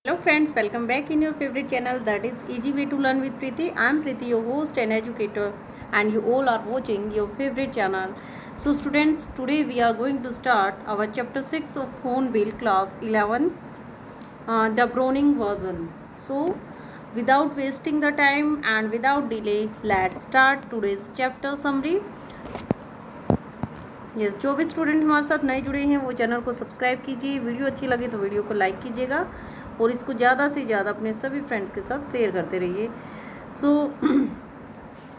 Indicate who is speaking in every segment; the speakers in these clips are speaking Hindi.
Speaker 1: Hello friends, welcome back in your favorite channel, that is Easy Way to Learn with Preeti. I am Preeti, your host and educator, and you all are watching your favorite channel. So students, today we are going to start our chapter 6 of Hornbill class 11, the Browning version. So without wasting the time and without delay, let's start today's chapter summary. Yes, जो भी स्टूडेंट हमारे साथ नए जुड़े हैं वो चैनल को सब्सक्राइब कीजिए, वीडियो अच्छी लगे तो वीडियो को लाइक कीजिएगा और इसको ज़्यादा से ज़्यादा अपने सभी फ्रेंड्स के साथ शेयर करते रहिए. So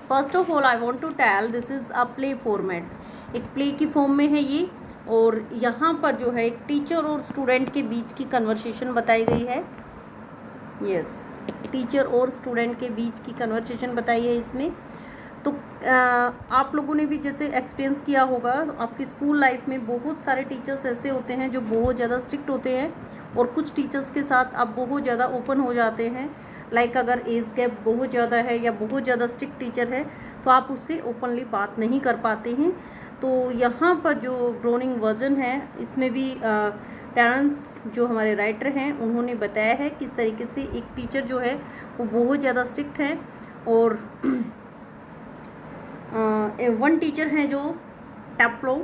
Speaker 1: first of all I want to tell this is a play format. एक प्ले की फॉर्म में है ये, और यहाँ पर जो है एक टीचर और स्टूडेंट के बीच की कन्वर्सेशन बताई गई है. यस, टीचर और स्टूडेंट के बीच की कन्वर्सेशन बताई है इसमें. तो आप लोगों ने भी जैसे एक्सपीरियंस किया होगा, आपकी स्कूल लाइफ में बहुत सारे टीचर्स ऐसे होते हैं जो बहुत ज़्यादा स्ट्रिक्ट होते हैं, और कुछ टीचर्स के साथ आप बहुत ज़्यादा ओपन हो जाते हैं. लाइक अगर एज गैप बहुत ज़्यादा है या बहुत ज़्यादा स्ट्रिक्ट टीचर है तो आप उससे ओपनली बात नहीं कर पाते हैं. तो यहाँ पर जो ब्राउनिंग वर्जन है इसमें भी टेरेंस जो हमारे राइटर हैं उन्होंने बताया है किस तरीके से एक टीचर जो है वो बहुत ज़्यादा स्ट्रिक्ट है, और वन टीचर हैं जो टैप्लो.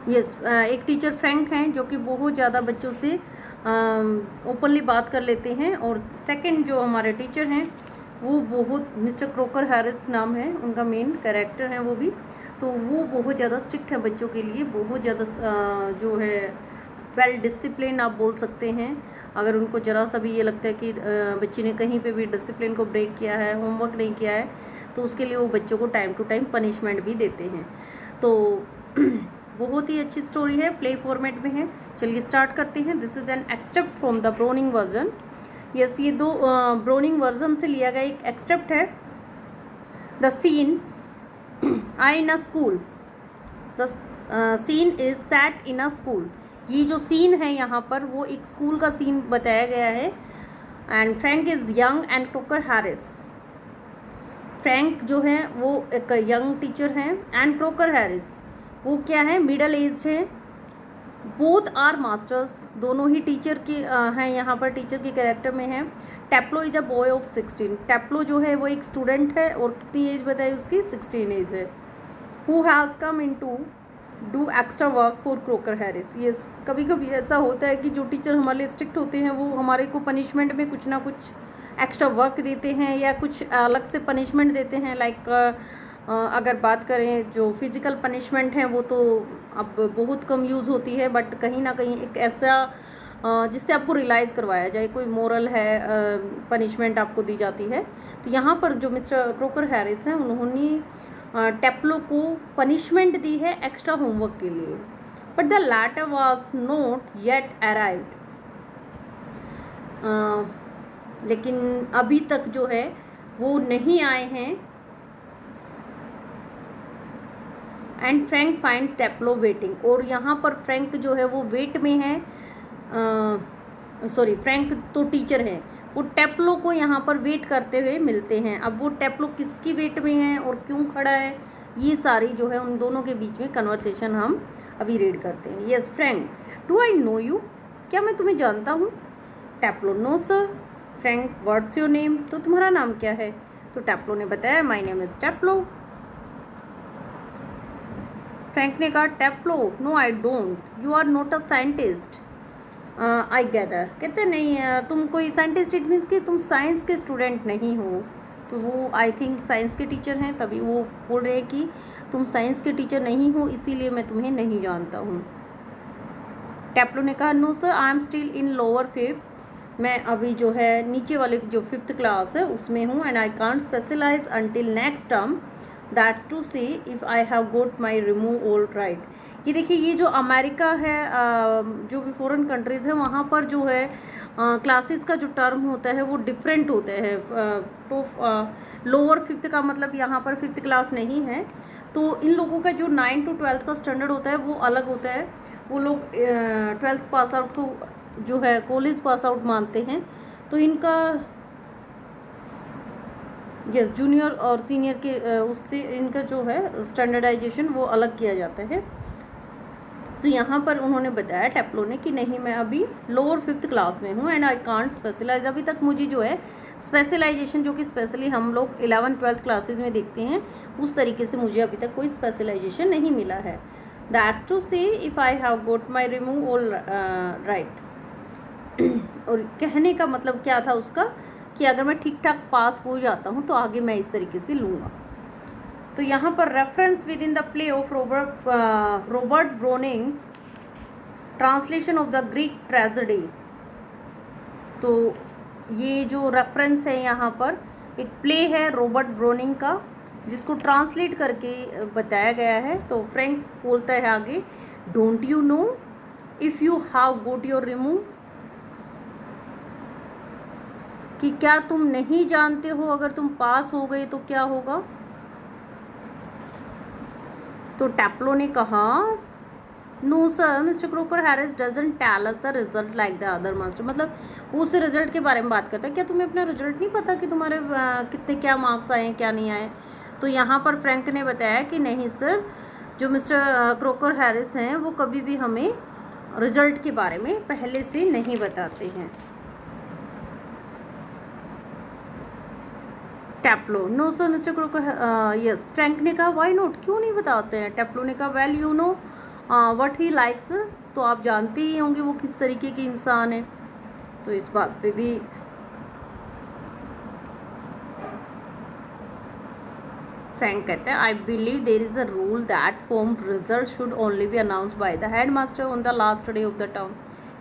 Speaker 1: यस, एक टीचर फ्रैंक हैं जो कि बहुत ज़्यादा बच्चों से ओपनली बात कर लेते हैं, और सेकंड जो हमारे टीचर हैं वो बहुत मिस्टर क्रोकर हैरिस नाम है उनका, मेन कैरेक्टर है वो भी. तो वो बहुत ज़्यादा स्ट्रिक्ट है बच्चों के लिए, बहुत ज़्यादा जो है वेल डिसिप्लिन आप बोल सकते हैं. अगर उनको ज़रा सा भी ये लगता है कि बच्चे ने कहीं पे भी डिसिप्लिन को ब्रेक किया है, होमवर्क नहीं किया है, तो उसके लिए वो बच्चों को टाइम टू टाइम पनिशमेंट भी देते हैं. तो बहुत ही अच्छी स्टोरी है, प्ले फॉर्मेट में है. चलिए स्टार्ट करते हैं. This is an extract from the browning version. Yes, ये दो ब्राउनिंग वर्जन से लिया गया एक एक्सट्रैक्ट है. The scene I in a school, the scene is set in a school. ये जो सीन है यहाँ पर वो एक स्कूल का सीन बताया गया है. And Frank is young and croaker Harris. Frank जो है वो एक यंग टीचर हैं, एंड क्रोकर हैरिस वो क्या है, मिडल एज्ड है. बोथ आर मास्टर्स, दोनों ही टीचर के हैं यहाँ पर, टीचर के कैरेक्टर में है. टैप्लो इज अ बॉय ऑफ 16. टैप्लो जो है वो एक स्टूडेंट है, और कितनी एज बताई उसकी, 16 एज है. Who has come in to do extra work for Crocker Harris. ये कभी कभी ऐसा होता है कि जो टीचर हमारे लिए स्ट्रिक्ट होते हैं वो हमारे को पनिशमेंट में कुछ ना कुछ एक्स्ट्रा वर्क देते हैं या कुछ अलग से पनिशमेंट देते हैं. लाइक अगर बात करें जो फिजिकल पनिशमेंट है वो तो अब बहुत कम यूज़ होती है, बट कहीं ना कहीं एक ऐसा जिससे आपको रियलाइज़ करवाया जाए, कोई मोरल है पनिशमेंट आपको दी जाती है. तो यहाँ पर जो मिस्टर क्रोकर हैरिस हैं उन्होंने टैप्लो को पनिशमेंट दी है एक्स्ट्रा होमवर्क के लिए. But the letter was not yet arrived. लेकिन अभी तक जो है वो नहीं आए हैं. And Frank finds Taplow waiting. और यहाँ पर फ्रैंक जो है वो वेट में है. सॉरी, फ्रैंक तो टीचर है, वो टैप्लो को यहाँ पर वेट करते हुए मिलते हैं. अब वो टैप्लो किसकी वेट में है और क्यों खड़ा है, ये सारी जो है उन दोनों के बीच में कन्वर्सेशन हम अभी रीड करते हैं. Yes, Frank, do I know you, क्या मैं तुम्हें जानता हूँ. Taplow, no sir. Frank, what's your name, तो तुम्हारा नाम क्या है. तो टैप्लो ने बताया, my name is Taplow. Frank ने कहा, Taplow, no I don't, you are not a scientist. I gather, कहते नहीं तुम कोई साइंटिस्ट, इट मीन्स कि तुम साइंस के स्टूडेंट नहीं हो. तो वो आई थिंक साइंस के टीचर हैं, तभी वो बोल रहे हैं कि तुम साइंस के टीचर नहीं हो, इसीलिए मैं तुम्हें नहीं जानता हूँ. टैप्लो ने कहा, no sir, I am still in lower fifth. मैं अभी जो है नीचे वाले जो 5th क्लास है उसमें हूँ. And I can't specialize until next term, that's to say if I have got my remove all right. ये देखिए, ये जो अमेरिका है, जो भी फॉरेन कंट्रीज़ है वहाँ पर जो है क्लासेस का जो टर्म होता है वो डिफरेंट होता है. तो लोअर 5th का मतलब यहाँ पर 5th क्लास नहीं है. तो इन लोगों का जो 9 to 12 का स्टैंडर्ड होता है वो अलग होता है. वो लोग 12th पास आउट को जो है कॉलेज पास आउट मानते हैं. तो इनका यस, जूनियर और सीनियर के उससे इनका जो है स्टैंडर्डाइजेशन वो अलग किया जाता है. तो यहाँ पर उन्होंने बताया टैप्लो ने कि नहीं, मैं अभी लोअर 5th क्लास में हूँ एंड आई कांट स्पेशलाइज। अभी तक मुझे जो है स्पेशलाइजेशन, जो कि स्पेशली हम लोग 11th-12th क्लासेज में देखते हैं, उस तरीके से मुझे अभी तक कोई स्पेशलाइजेशन नहीं मिला है। That's to say if I have got my remove all right. और कहने का मतलब क्या था उसका, कि अगर मैं ठीक ठाक पास हो जाता हूँ तो आगे मैं इस तरीके से लूँगा। तो यहाँ पर reference with in the play of Robert Browning's translation of the Greek tragedy. तो ये जो रेफरेंस है यहाँ पर एक प्ले है रॉबर्ट ब्रोनिंग का, जिसको ट्रांसलेट करके बताया गया है। तो फ्रैंक बोलता है आगे, don't you know if you have goat your remove, कि क्या तुम नहीं जानते हो अगर तुम पास हो गए तो क्या होगा। तो टैप्लो ने कहा, no sir, mister Crocker Harris doesn't tell us the result like the other master. मतलब वो उस रिजल्ट के बारे में बात करता है, क्या तुम्हें अपना रिजल्ट नहीं पता कि तुम्हारे कितने क्या मार्क्स आए क्या नहीं आए। तो यहाँ पर फ्रैंक ने बताया कि नहीं सर, जो मिस्टर क्रोकर हैरिस हैं वो कभी भी हमें रिजल्ट के बारे में पहले से नहीं बताते हैं। Taplow, no sir mister Crocker, yes. Frank ने कहा, वाई नॉट, क्यों नहीं बताते हैं। टैप्लो ने कहा, well you know what he likes, तो आप जानते ही होंगे वो किस तरीके के इंसान है। तो इस बात पे भी फ्रैंक कहते हैं, I believe there is a rule that form result should only B announced by the head master on the last day of the term.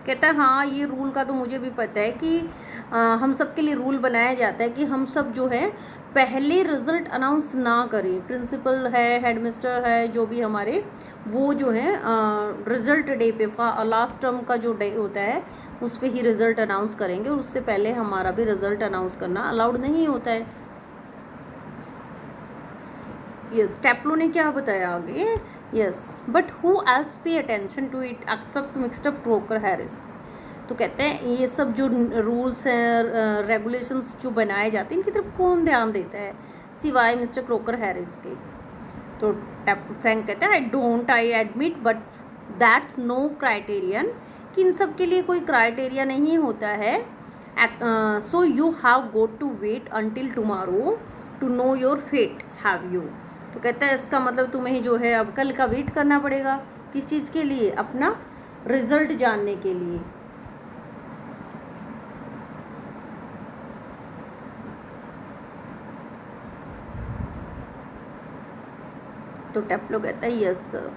Speaker 1: कहता है हाँ, ये रूल का तो मुझे भी पता है कि हम सब के लिए रूल बनाया जाता है कि हम सब जो है पहले रिजल्ट अनाउंस ना करें। प्रिंसिपल है, हेडमिस्टर है, जो भी हमारे, वो जो है रिजल्ट डे पे, लास्ट टर्म का जो डे होता है उस पर ही रिजल्ट अनाउंस करेंगे, और उससे पहले हमारा भी रिजल्ट अनाउंस करना अलाउड नहीं होता है। यस, टैप्लो ने क्या बताया आगे, yes, but who else pay attention to it except Mr Crocker Harris. तो कहते हैं ये सब जो रूल्स हैं, रेगुलेशंस जो बनाए जाते हैं, इनकी तरफ कौन ध्यान देता है सिवाय मिस्टर क्रोकर हैरिस के। तो फ्रैंक कहता है, I admit but that's no criterion, कि इन सब के लिए कोई क्राइटेरिया नहीं होता है। So you have got to wait until tomorrow to know your fate, have you. तो कहता है इसका मतलब तुम्हें जो है अब कल का वेट करना पड़ेगा, किस चीज़ के लिए, अपना रिजल्ट जानने के लिए। तो टैप्लो कहता है यस सर।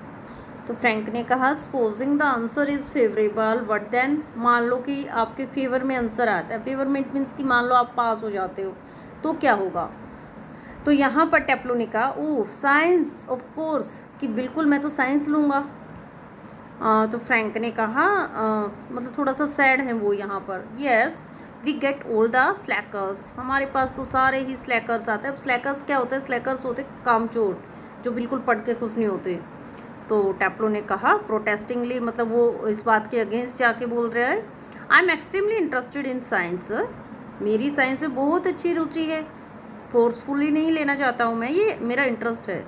Speaker 1: तो फ्रैंक ने कहा, supposing the answer is favourable but then, मान लो कि आपके फेवर में आंसर आता है, फेवर में इट मीन्स कि मान लो आप पास हो जाते हो, तो क्या होगा। तो यहाँ पर टैप्लो ने कहा, ओह साइंस ऑफ कोर्स, कि बिल्कुल मैं तो साइंस लूँगा। तो फ्रैंक ने कहा, मतलब थोड़ा सा सैड है वो यहाँ पर, yes we get all the slackers, हमारे पास तो सारे ही स्लैकर्स आते हैं। अब स्लैकर्स क्या होते हैं, स्लैकर्स होते कामचोर, जो बिल्कुल पढ़ के खुश नहीं होते। तो टैप्लो ने कहा प्रोटेस्टिंगली, मतलब वो इस बात के अगेंस्ट जाके बोल रहा है, I am extremely interested in science, मेरी साइंस में बहुत अच्छी रुचि है, फोर्सफुली नहीं लेना चाहता हूँ मैं, ये मेरा इंटरेस्ट है।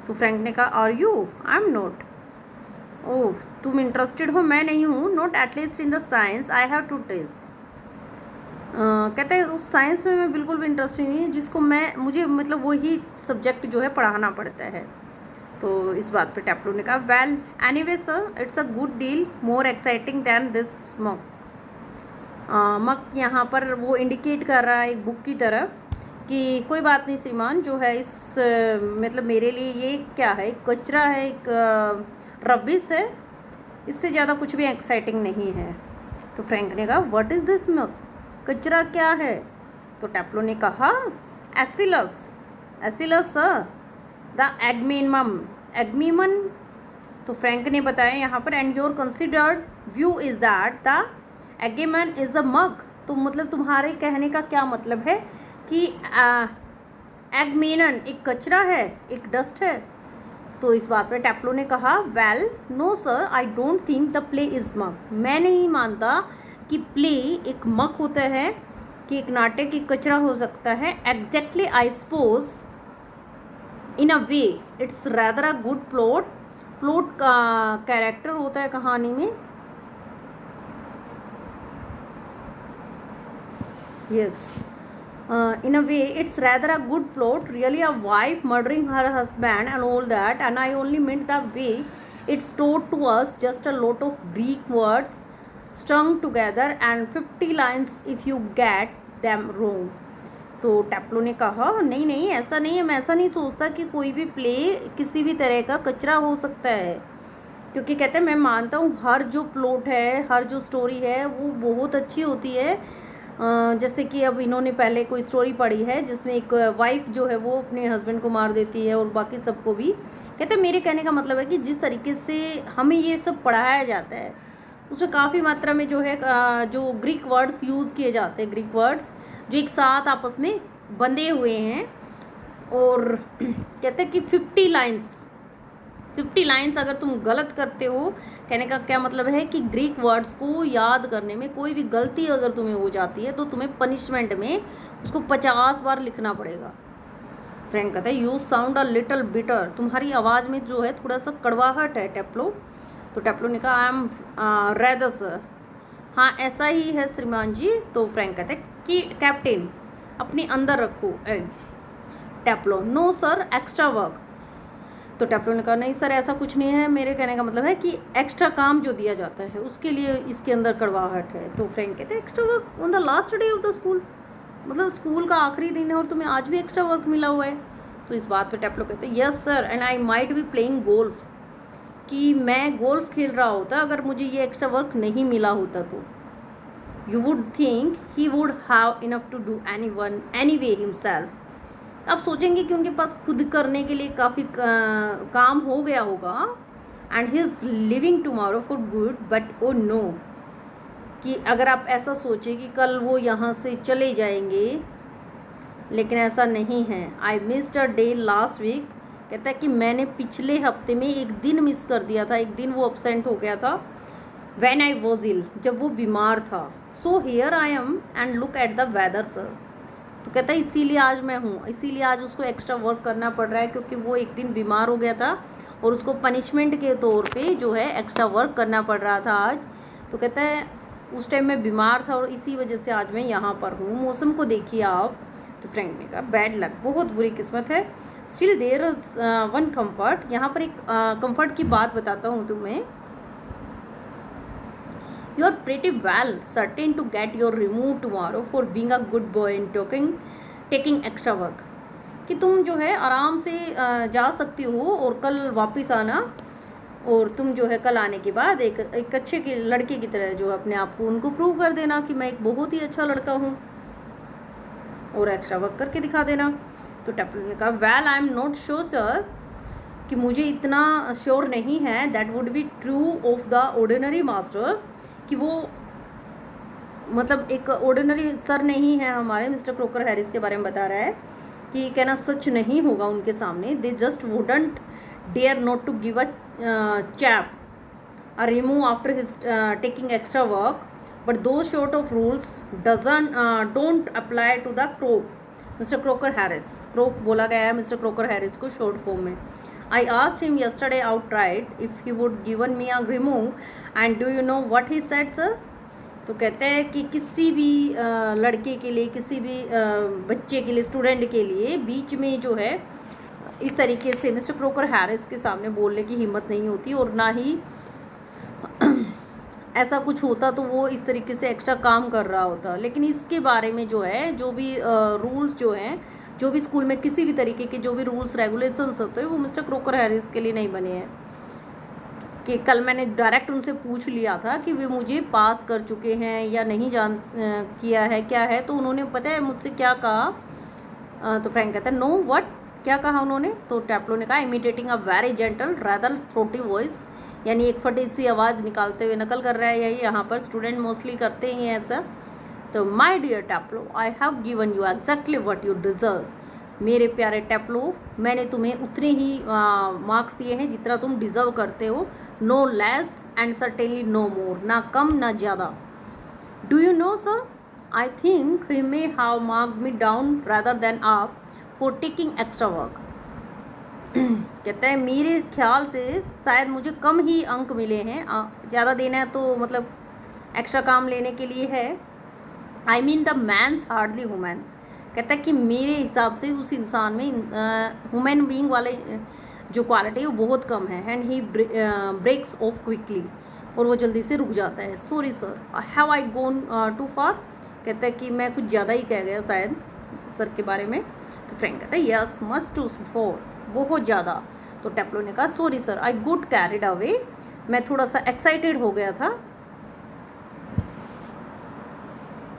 Speaker 1: तो फ्रैंक ने कहा, are you, I am not, oh तुम इंटरेस्टेड हो, मैं नहीं हूँ, not at least in the science I have to test. कहते हैं उस साइंस में मैं बिल्कुल भी इंटरेस्टेड नहीं है जिसको मुझे मतलब वही सब्जेक्ट जो है पढ़ाना पड़ता है। तो इस बात पे टैप्लो ने कहा, well anyway sir, it's a good deal more exciting than this muck. Muck यहाँ पर वो इंडिकेट कर रहा है एक बुक की तरह, कि कोई बात नहीं श्रीमान, जो है इस मतलब मेरे लिए ये क्या है, एक कचरा है, एक रबिश है, इससे ज़्यादा कुछ भी एक्साइटिंग नहीं है। तो फ्रैंक ने कहा, व्हाट इज़ दिस मक, कचरा क्या है। तो टैप्लो ने कहा, एसिलस, एसिलस सर, द एग्मीमन। तो फ्रैंक ने बताया यहाँ पर, and your considered view is that the Agamemnon is a mug. तो मतलब तुम्हारे कहने का क्या मतलब है कि एगमेनन एक कचरा है, एक डस्ट है। तो इस बात पर टैप्लो ने कहा, well no sir, I don't think the play is mug, मैं नहीं मानता कि प्ले एक मग होता है, कि एक नाटक एक कचरा हो सकता है। Exactly I suppose in a way it's rather a good plot plot का कैरेक्टर होता है कहानी में। Yes, in a way it's rather a good plot, really a wife murdering her husband and all that, and I only meant the way it's told to us, just a lot of Greek words strung together and 50 lines if you get them wrong। तो टैप्लो ने कहा नहीं नहीं ऐसा नहीं है, मैं ऐसा नहीं सोचता कि कोई भी प्ले किसी भी तरह का कचरा हो सकता है, क्योंकि कहते हैं मैं मानता हूँ हर जो प्लॉट है, हर जो स्टोरी है वो बहुत अच्छी होती है। जैसे कि अब इन्होंने पहले कोई स्टोरी पढ़ी है जिसमें एक वाइफ जो है वो अपने हस्बैंड को मार देती है और बाकी सबको भी। कहते हैं मेरे कहने का मतलब है कि जिस तरीके से हमें ये सब पढ़ाया जाता है उसमें काफ़ी मात्रा में जो है जो ग्रीक वर्ड्स यूज़ किए जाते हैं, ग्रीक वर्ड्स जो एक साथ आपस में बंधे हुए हैं। और कहते हैं कि 50 लाइन्स अगर तुम गलत करते हो, कहने का क्या मतलब है कि ग्रीक वर्ड्स को याद करने में कोई भी गलती अगर तुम्हें हो जाती है तो तुम्हें पनिशमेंट में उसको 50 बार लिखना पड़ेगा। फ्रेंड कहता है you sound a little bitter, तुम्हारी आवाज़ में जो है थोड़ा सा कड़वाहट है टैप्लो। तो टैप्लो ने कहा आई एम रेदर सर, हाँ ऐसा ही है श्रीमान जी। तो फ्रैंक कहते हैं कि कैप्टन अपने अंदर रखो एज। Taplow no sir extra work. तो टैप्लो ने कहा नहीं सर ऐसा कुछ नहीं है, मेरे कहने का मतलब है कि एक्स्ट्रा काम जो दिया जाता है उसके लिए इसके अंदर कड़वाहट है। तो फ्रैंक कहते हैं extra work on the last day of the school, मतलब स्कूल का आखिरी दिन है और तुम्हें आज भी एक्स्ट्रा वर्क मिला हुआ है। तो इस बात पे टैप्लो कहते हैं yes sir and I might be playing golf, कि मैं गोल्फ खेल रहा होता अगर मुझे ये एक्स्ट्रा वर्क नहीं मिला होता तो। You would think he would have enough to do anyway himself. आप सोचेंगे कि उनके पास खुद करने के लिए काफ़ी काम हो गया होगा। And he is leaving tomorrow for good but oh no, कि अगर आप ऐसा सोचें कि कल वो यहाँ से चले जाएंगे, लेकिन ऐसा नहीं है। I missed a day last week, कहता है कि मैंने पिछले हफ्ते में एक दिन मिस कर दिया था, एक दिन वो अपसेंट हो गया था। व्हेन आई वॉज इल, जब वो बीमार था। So here I am and look at the weather sir. तो कहता है इसीलिए आज मैं हूँ, इसीलिए आज उसको एक्स्ट्रा वर्क करना पड़ रहा है क्योंकि वो एक दिन बीमार हो गया था और उसको पनिशमेंट के तौर पे जो है एक्स्ट्रा वर्क करना पड़ रहा था आज। तो कहता है उस टाइम मैं बीमार था और इसी वजह से आज मैं यहाँ पर हूँ। मौसम को देखिए आप। तो फ्रैंक ने कहा बैड लक, बहुत बुरी किस्मत है। Still there is one comfort, यहाँ पर एक कम्फर्ट की बात बताता हूँ तुम्हें। You are pretty well certain to get your removed tomorrow for being a good boy and taking extra work, कि तुम जो है आराम से जा सकती हो और कल वापस आना, और तुम जो है कल आने के बाद एक अच्छे के लड़के की तरह जो अपने आप को उनको प्रूव कर देना कि मैं एक बहुत ही अच्छा लड़का हूँ और एक्स्ट्रा वर्क करके दिखा देना। तो टैप्लो ने कहा well I am not sure sir, कि मुझे इतना श्योर नहीं है that would be true of the ordinary master, कि वो मतलब एक ऑर्डिनरी सर नहीं है हमारे। मिस्टर क्रोकर हैरिस के बारे में बता रहा है कि कहना सच नहीं होगा उनके सामने। They just wouldn't dare not to give a chap a remove after his taking extra work, but though short of rules don't apply to the Crock Mister Crocker Harris. Crock बोला गया है मिस्टर क्रोकर हैरिस को शॉर्ट फॉर्म में। I asked him yesterday outright if he would given me a remove, and do you know what he said, sir? तो कहते हैं कि किसी भी लड़के के लिए, किसी भी बच्चे के लिए, स्टूडेंट के लिए बीच में जो है इस तरीके से मिस्टर क्रोकर हैरिस के सामने बोलने की हिम्मत नहीं होती, और ना ही ऐसा कुछ होता तो वो इस तरीके से एक्स्ट्रा काम कर रहा होता। लेकिन इसके बारे में जो है जो भी रूल्स जो हैं, जो भी स्कूल में किसी भी तरीके के जो भी रूल्स रेगुलेशंस होते हैं वो मिस्टर क्रोकर हैरिस के लिए नहीं बने हैं। कि कल मैंने डायरेक्ट उनसे पूछ लिया था कि वे मुझे पास कर चुके हैं या नहीं किया है क्या है, तो उन्होंने पता है मुझसे क्या कहा। तो फ्रैंक कहता है नो व्हाट, क्या कहा उन्होंने। तो टैप्लो ने कहा imitating a very gentle rather throaty voice, यानी एक फटी सी आवाज़ निकालते हुए नकल कर रहा है। यही यहाँ पर स्टूडेंट मोस्टली करते ही हैं ऐसा। तो my dear Taplow I have given you exactly what you deserve. मेरे प्यारे टैप्लो, मैंने तुम्हें उतने ही मार्क्स दिए हैं जितना तुम डिजर्व करते हो, no less and certainly no more, ना कम ना ज़्यादा। Do you know sir, I think he may have marked me down rather than up for taking extra work. कहता है मेरे ख्याल से शायद मुझे कम ही अंक मिले हैं, ज़्यादा देना है तो मतलब एक्स्ट्रा काम लेने के लिए है। I mean the man's hardly human, कहता है कि मेरे हिसाब से उस इंसान में वुमेन बीइंग वाले जो क्वालिटी है वो बहुत कम है। And he breaks off quickly, और वो जल्दी से रुक जाता है। Sorry sir, have I gone too far, कहता है कि मैं कुछ ज़्यादा ही कह गया शायद सर के बारे में। तो फ्रैंक कहता है यस मच टू फोर, बहुत ज़्यादा। तो टेप्लो ने कहा सॉरी सर, आई गुड कैरिड अवे, मैं थोड़ा सा एक्साइटेड हो गया था।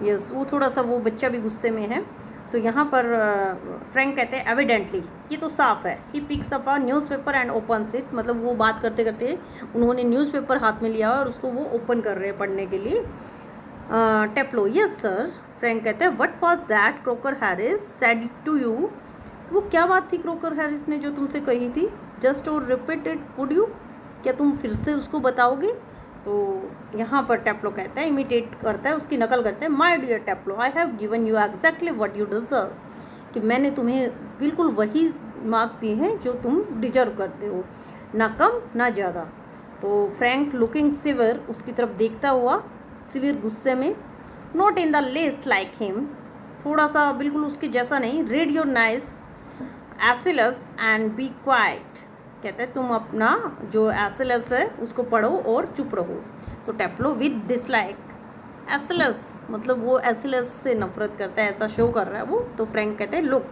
Speaker 1: यस वो थोड़ा सा, वो बच्चा भी गुस्से में है। तो यहाँ पर फ्रैंक कहते हैं एविडेंटली, ये तो साफ है। He picks up a newspaper and opens it, मतलब वो बात करते करते उन्होंने न्यूज़पेपर हाथ में लिया और उसको वो ओपन कर रहे हैं पढ़ने के लिए। टेप्लो यस सर, फ्रैंक कहते हैं what was that Crocker Harris said to you, वो क्या बात थी क्रोकर हैरिस ने जो तुमसे कही थी। जस्ट और रिपीट इट वुड यू, क्या तुम फिर से उसको बताओगे। तो यहाँ पर टेप्लो कहता है, इमिटेट करता है, उसकी नकल करता है। My dear Taplow, I have given you exactly what you deserve, कि मैंने तुम्हें बिल्कुल वही मार्क्स दिए हैं जो तुम डिजर्व करते हो, ना कम ना ज़्यादा। तो फ्रैंक लुकिंग सिवियर, उसकी तरफ देखता हुआ, सिवियर गुस्से में। Not in the least like him, थोड़ा सा बिल्कुल उसके जैसा नहीं। Read your nice Aeschylus and be quiet, कहते हैं तुम अपना जो एसिलस है उसको पढ़ो और चुप रहो। तो टेप्लो विद डिसलाइक, एसिलस मतलब वो एसिलस से नफरत करता है, ऐसा शो कर रहा है वो। तो फ्रैंक कहते हैं look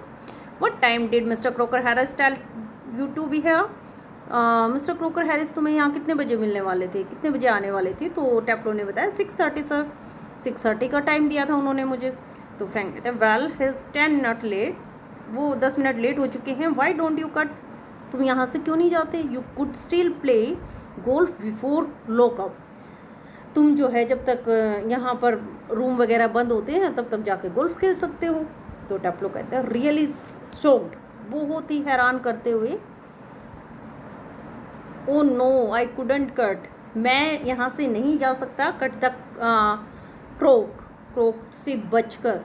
Speaker 1: what time did Mr Crocker Harris tell you to be here, Mr Crocker Harris तुम्हें यहाँ कितने बजे मिलने वाले थे, कितने बजे आने वाले थे। तो टेप्लो ने बताया 6:30 सर, 6:30 का टाइम दिया था उन्होंने मुझे। तो फ्रैंक कहते हैं वेल हिज 10 मिनट लेट, वो 10 मिनट लेट हो चुके हैं। वाई डोंट यू कट, तुम यहाँ से क्यों नहीं जाते। You could still play golf before lockup, तुम जो है जब तक यहाँ पर रूम वगैरह बंद होते हैं तब तक जाके गोल्फ खेल सकते हो। तो टेप्लो कहते हैं रियली शॉक्ड, बहुत ही हैरान करते हुए। Oh no I couldn't cut, मैं यहाँ से नहीं जा सकता कट तक क्रोक से बचकर।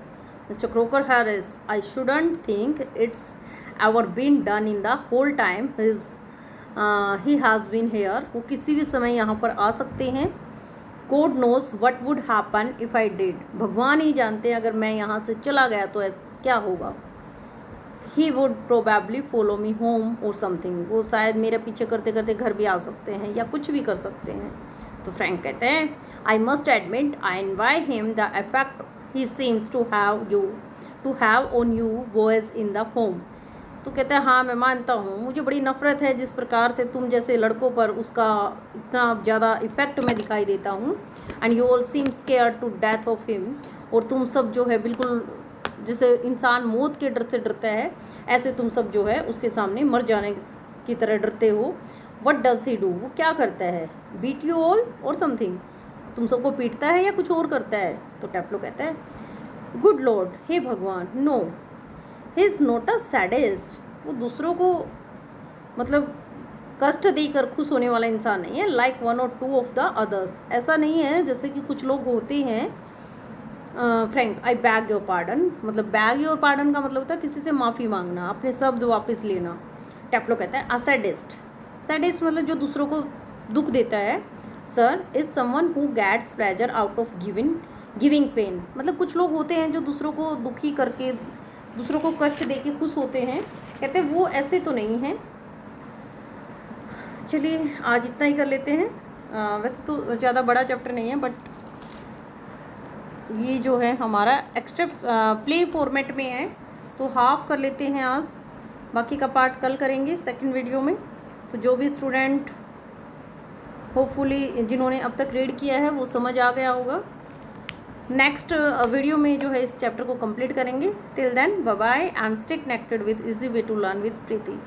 Speaker 1: Mr Crocker Harris, I shouldn't think it's ever been done in the whole time he has been here, वो किसी भी समय यहाँ पर आ सकते हैं। God knows what would happen if I did, भगवान ही जानते हैं अगर मैं यहाँ से चला गया तो ऐसा क्या होगा। He would probably follow me home और समथिंग, वो शायद मेरे पीछे करते करते घर भी आ सकते हैं या कुछ भी कर सकते हैं। तो फ्रैंक कहते हैं I must admit I envy him the effect he seems to have on you boys in the home. तो कहते हैं हाँ मैं मानता हूँ, मुझे बड़ी नफ़रत है जिस प्रकार से तुम जैसे लड़कों पर उसका इतना ज़्यादा इफ़ेक्ट मैं दिखाई देता हूँ। And you all seem scared to death of him, और तुम सब जो है बिल्कुल जैसे इंसान मौत के डर से डरता है ऐसे तुम सब जो है उसके सामने मर जाने की तरह डरते हो। व्हाट डज ही डू, वो क्या करता है। बीट यू ऑल और समथिंग, तुम सबको पीटता है या कुछ और करता है। तो टेप्लो कहता है गुड लॉर्ड, हे भगवान, no he is not a sadist, वो दूसरों को मतलब कष्ट देकर खुश होने वाला इंसान नहीं है। लाइक वन और टू ऑफ द अदर्स, ऐसा नहीं है जैसे कि कुछ लोग होते हैं। Frank I bag your pardon, मतलब बैग योर पार्डन का मतलब होता है किसी से माफ़ी मांगना, अपने शब्द वापस लेना। टेप्लो कहता है अ सैडिस्ट, सैडिस्ट मतलब जो दूसरों को दुख देता है। Sir is someone who gets pleasure out of giving pain, मतलब कुछ लोग होते हैं जो दूसरों को दुखी करके दूसरों को कष्ट दे के खुश होते हैं। कहते हैं वो ऐसे तो नहीं हैं। चलिए आज इतना ही कर लेते हैं। वैसे तो ज़्यादा बड़ा चैप्टर नहीं है, बट ये जो है हमारा एक्स्ट्रा प्ले फॉर्मेट में है तो हाफ कर लेते हैं आज, बाकी का पार्ट कल करेंगे सेकंड वीडियो में। तो जो भी स्टूडेंट होपफुली जिन्होंने अब तक रीड किया है वो समझ आ गया होगा। नेक्स्ट वीडियो में जो है इस चैप्टर को कंप्लीट करेंगे। Till then bye bye and stay connected with easy way to learn with Preeti.